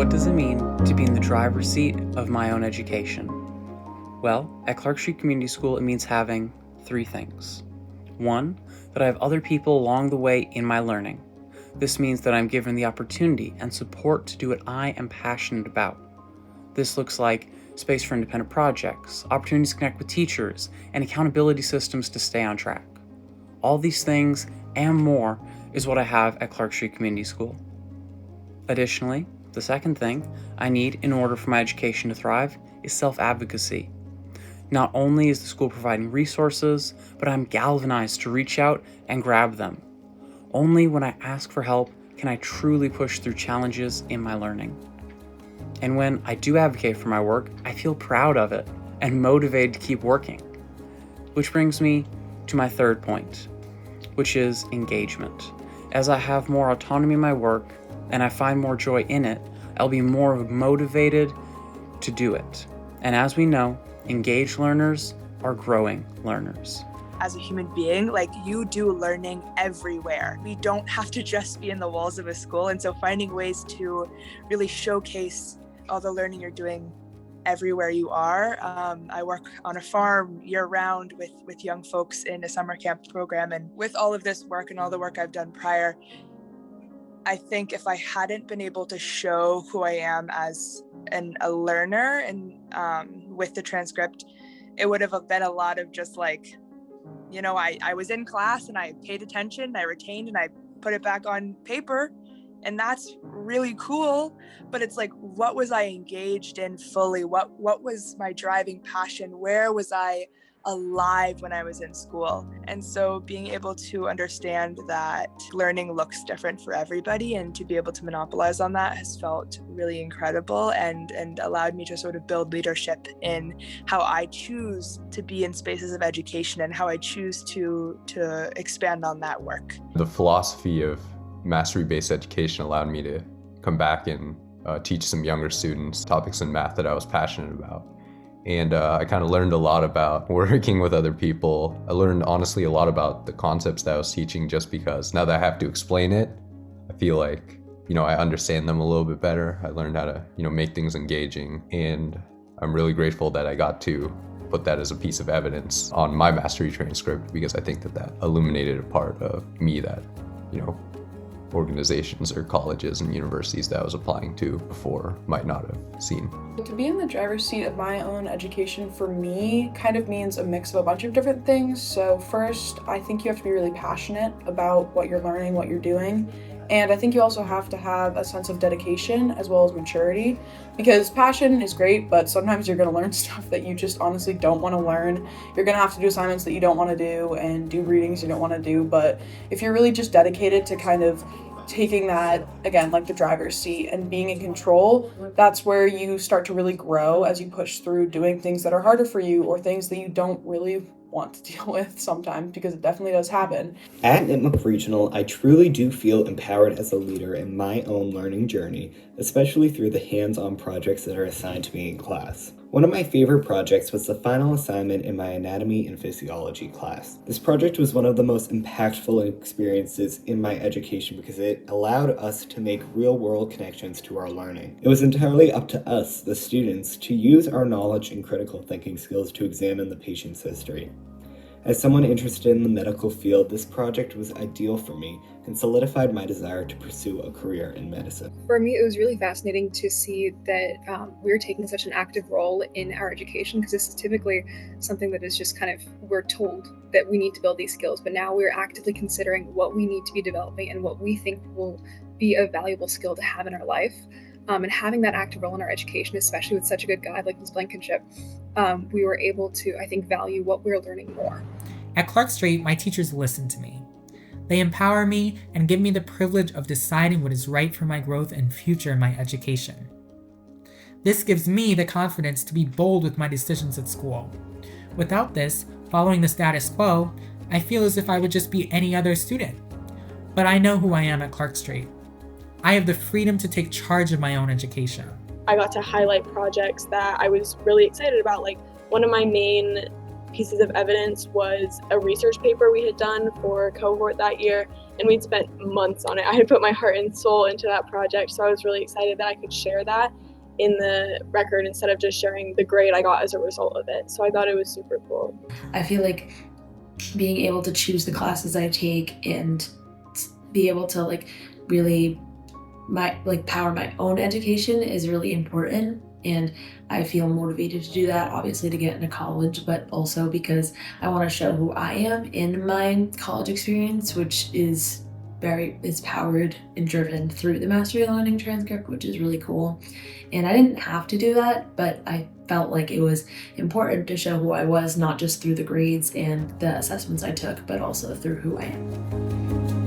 what does it mean to be in the driver's seat of my own education? Well, at Clark Street Community School, it means having 3 things. 1, that I have other people along the way in my learning. This means that I'm given the opportunity and support to do what I am passionate about. This looks like space for independent projects, opportunities to connect with teachers, and accountability systems to stay on track. All these things and more is what I have at Clark Street Community School. Additionally, the second thing I need in order for my education to thrive is self-advocacy. Not only is the school providing resources, but I'm galvanized to reach out and grab them. Only when I ask for help can I truly push through challenges in my learning. And when I do advocate for my work, I feel proud of it and motivated to keep working. Which brings me to my third point, which is engagement. As I have more autonomy in my work and I find more joy in it, I'll be more motivated to do it. And as we know, engaged learners are growing learners. As a human being, you do learning everywhere. We don't have to just be in the walls of a school. And so finding ways to really showcase all the learning you're doing everywhere you are. I work on a farm year round with young folks in a summer camp program. And with all of this work and all the work I've done prior, I think if I hadn't been able to show who I am as a learner and with the transcript, it would have been a lot of just I was in class and I paid attention, I retained, and I put it back on paper. And that's really cool. But it's what was I engaged in fully? What was my driving passion? Where was I alive when I was in school? And so being able to understand that learning looks different for everybody and to be able to monopolize on that has felt really incredible and allowed me to sort of build leadership in how I choose to be in spaces of education and how I choose to expand on that work. The philosophy of mastery-based education allowed me to come back and teach some younger students topics in math that I was passionate about. And I kind of learned a lot about working with other people. I learned honestly a lot about the concepts that I was teaching just because now that I have to explain it, I feel like, I understand them a little bit better. I learned how to, make things engaging. And I'm really grateful that I got to put that as a piece of evidence on my mastery transcript because I think that illuminated a part of me that, organizations or colleges and universities that I was applying to before might not have seen. To be in the driver's seat of my own education for me kind of means a mix of a bunch of different things. So first, I think you have to be really passionate about what you're learning, what you're doing. And I think you also have to have a sense of dedication as well as maturity, because passion is great, but sometimes you're going to learn stuff that you just honestly don't want to learn. You're going to have to do assignments that you don't want to do and do readings you don't want to do. But if you're really just dedicated to kind of taking that, again, like the driver's seat and being in control, that's where you start to really grow as you push through doing things that are harder for you or things that you don't really want to deal with sometimes, because it definitely does happen. At Nipmuc Regional, I truly do feel empowered as a leader in my own learning journey, especially through the hands-on projects that are assigned to me in class. One of my favorite projects was the final assignment in my anatomy and physiology class. This project was one of the most impactful experiences in my education because it allowed us to make real-world connections to our learning. It was entirely up to us, the students, to use our knowledge and critical thinking skills to examine the patient's history. As someone interested in the medical field, this project was ideal for me and solidified my desire to pursue a career in medicine. For me, it was really fascinating to see that we're taking such an active role in our education, because this is typically something that is just kind of, we're told that we need to build these skills, but now we're actively considering what we need to be developing and what we think will be a valuable skill to have in our life. And having that active role in our education, especially with such a good guide like Ms. Blankenship, we were able to, I think, value what we're learning more. At Clark Street, my teachers listen to me. They empower me and give me the privilege of deciding what is right for my growth and future in my education. This gives me the confidence to be bold with my decisions at school. Without this, following the status quo, I feel as if I would just be any other student. But I know who I am at Clark Street. I have the freedom to take charge of my own education. I got to highlight projects that I was really excited about. Like, one of my main pieces of evidence was a research paper we had done for cohort that year, and we'd spent months on it. I had put my heart and soul into that project, so I was really excited that I could share that in the record instead of just sharing the grade I got as a result of it. So I thought it was super cool. I feel like being able to choose the classes I take and be able to really power my own education is really important, and I feel motivated to do that, obviously to get into college, but also because I want to show who I am in my college experience, which is powered and driven through the Mastery Learning Transcript, which is really cool. And I didn't have to do that, but I felt like it was important to show who I was, not just through the grades and the assessments I took, but also through who I am.